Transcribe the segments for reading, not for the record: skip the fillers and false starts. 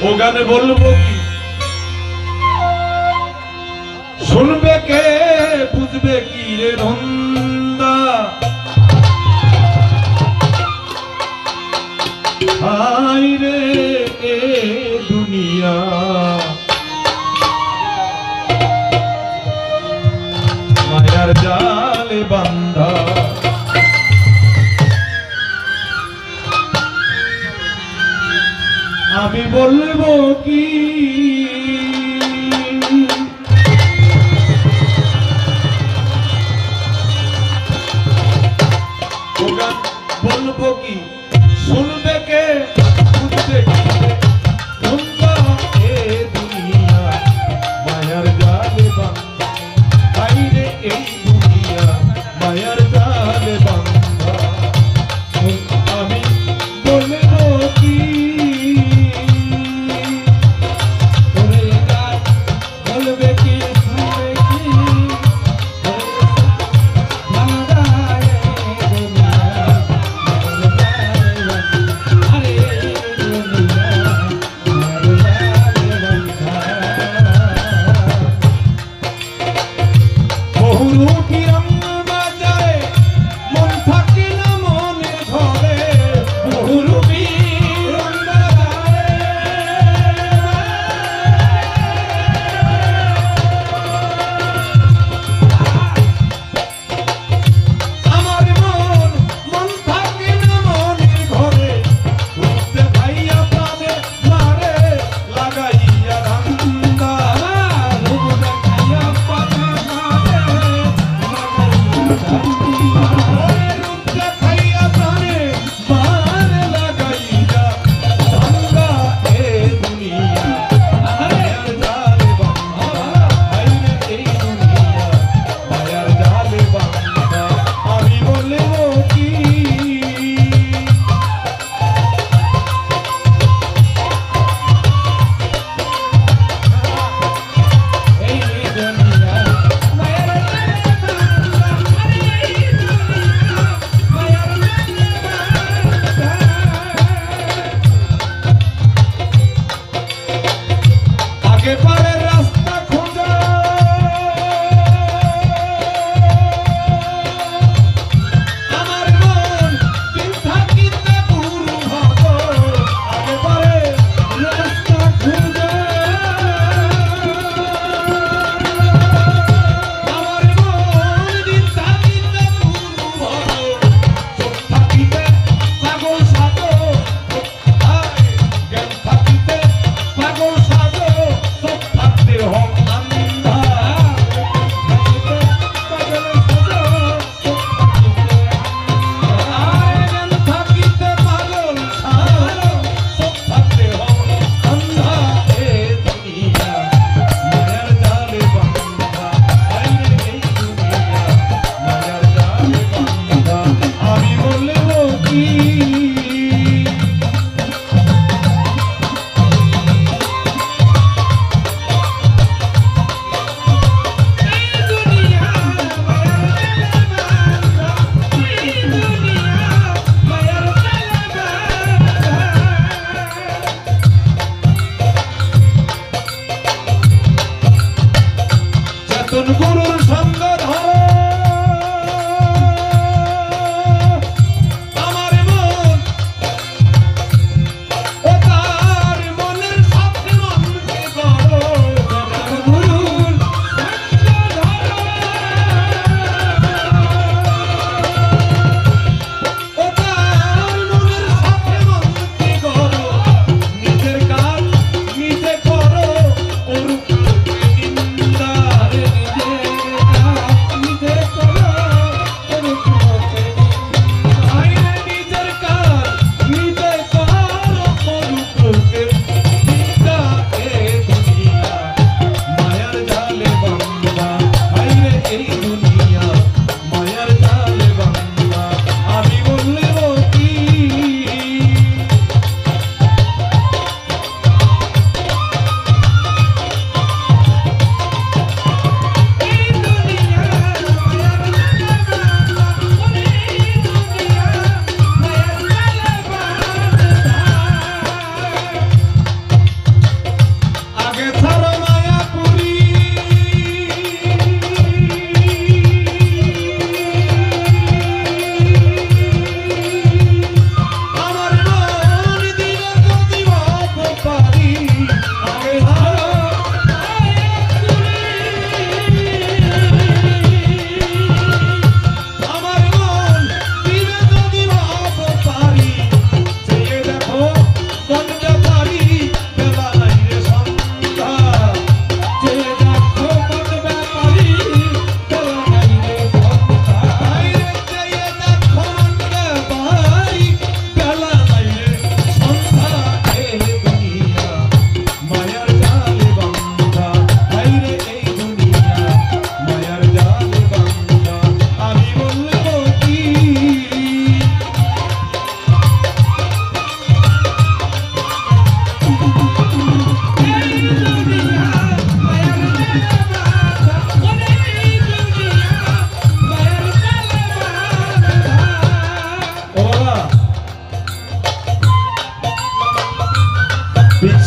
ও গানে বলবো কি শুনবে কে বুঝবে কি রে রন্দা হায় রে এ দুনিয়া মায়ার জালে বান্ধা আমি বলবো কি বলবো কি শুনবে কে বুঝবে কি তোমরা এ দুনিয়া মায়ার জালে বান্ধা বাইরে এই দুনিয়া মায়ার জালে বান্ধা আমি বলবো কি বলবে কি শুনবে কি আরে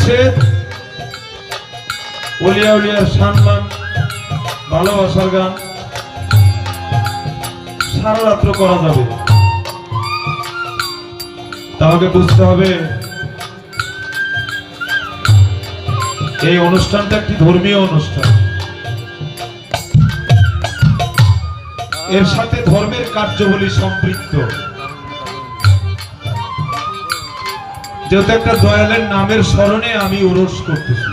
বিচ্ছেদ, ওলিয়া উলিয়ার সম্মান, ভালোবাসার গান সারা রাত্র করা যাবে। তাহলে বুঝতে হবে এই অনুষ্ঠানটা একটি ধর্মীয় অনুষ্ঠান, এর সাথে ধর্মের কার্যাবলী সম্পৃক্ত। যেহেতু একটা দয়ালের নামের স্মরণে আমি উরস করতেছি,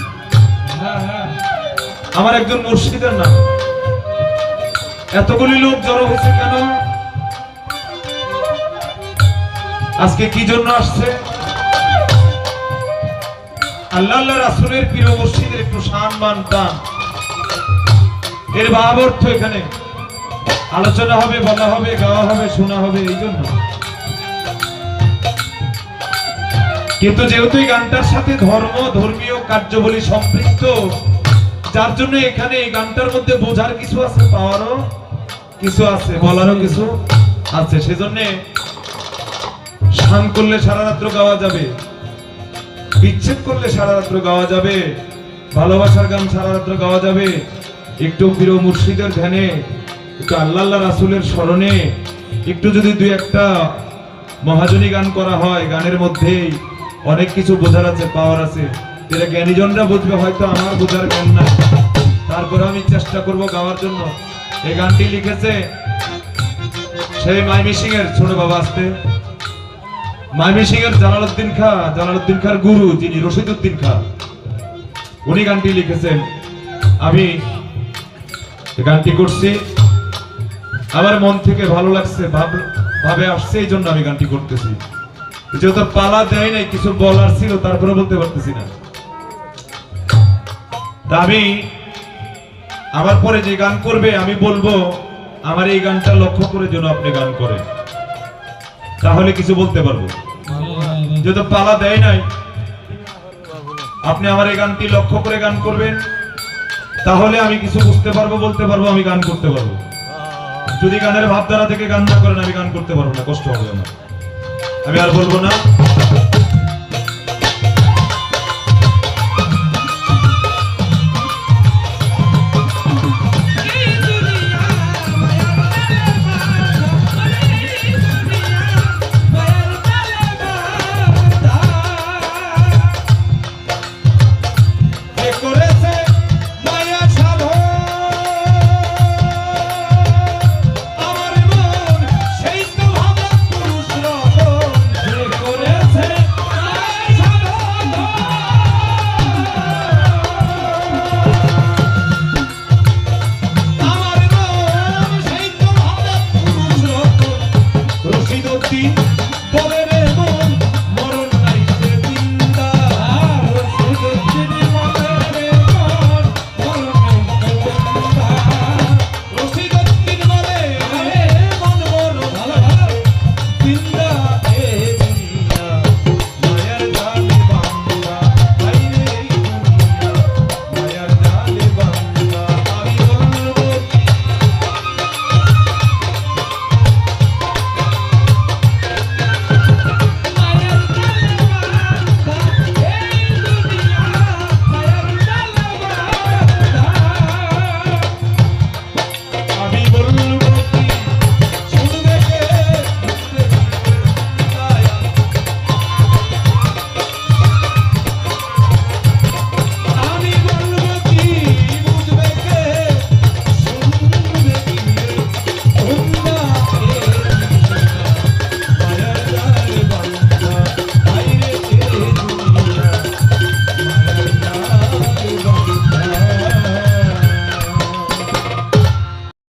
আমার একজন মুর্শিদের নাম। এতগুলি লোক জড়ো হয়েছে কেন? আজকে কি জন্য আসছে? আল্লাহ আল্লাহ রাসূলের প্রিয় মুর্শিদের একটু সম্মান দান, এর ভাব অর্থ এখানে আলোচনা হবে, বলা হবে, গাওয়া হবে, শোনা হবে, এই জন্য। কিন্তু যেহেতু এই গানটার সাথে ধর্মীয় কার্যাবলী সম্পৃক্ত, যার জন্য এখানে এই গানটার মধ্যে বোঝার কিছু আছে, পাওয়ারও কিছু আছে, বলারও কিছু আছে। সেজন্য শান করলে সারা রাত্র গাওয়া যাবে, বিচ্ছেদ করলে সারা রাত্র গাওয়া যাবে, ভালোবাসার গান সারা রাত্র গাওয়া যাবে। একটু প্রিয় মুর্শিদের ধ্যানে, একটু আল্লাহ আল্লাহ রাসূলের স্মরণে, একটু যদি দুই একটা মহাজনী গান করা হয়, গানের মধ্যেই অনেক কিছু বোঝার আছে, পাওয়ার আছে। যেটা জ্ঞানীজনরা বুঝবে, হয়তো আমার বোঝার জ্ঞান না, তারপরে আমি চেষ্টা করব গাওয়ার জন্য। এই গানটি লিখেছে সেই মাইমিসিং এর ছোট বাবা, আসতে মাইমিসিং এর জালালউদ্দিন খার গুরু, যিনি রশিদউদ্দিন খাঁ, উনি গানটি লিখেছেন। আমি গানটি করছি, আমার মন থেকে ভালো লাগছে, ভাবে আসছে, এই জন্য আমি গানটি করতেছি। যেহেতু পালা দেয় নাই, কিছু বলার ছিল, তারপরে বলতে পারতেছি না। তা আমি আমার পরে যে গান করবে, আমি বলবো আমার এই গানটা লক্ষ্য করে যেন আপনি গান করেন, তাহলে কিছু বলতে পারবো। যেহেতু পালা দেয় নাই, আপনি আমার এই গানটি লক্ষ্য করে গান করবেন, তাহলে আমি কিছু বুঝতে পারবো, বলতে পারবো, আমি গান করতে পারবো। যদি গানের ভাবধারা থেকে গান না করেন, আমি গান করতে পারবো না, কষ্ট হবে আমার। আমি আর বলবো না। বলল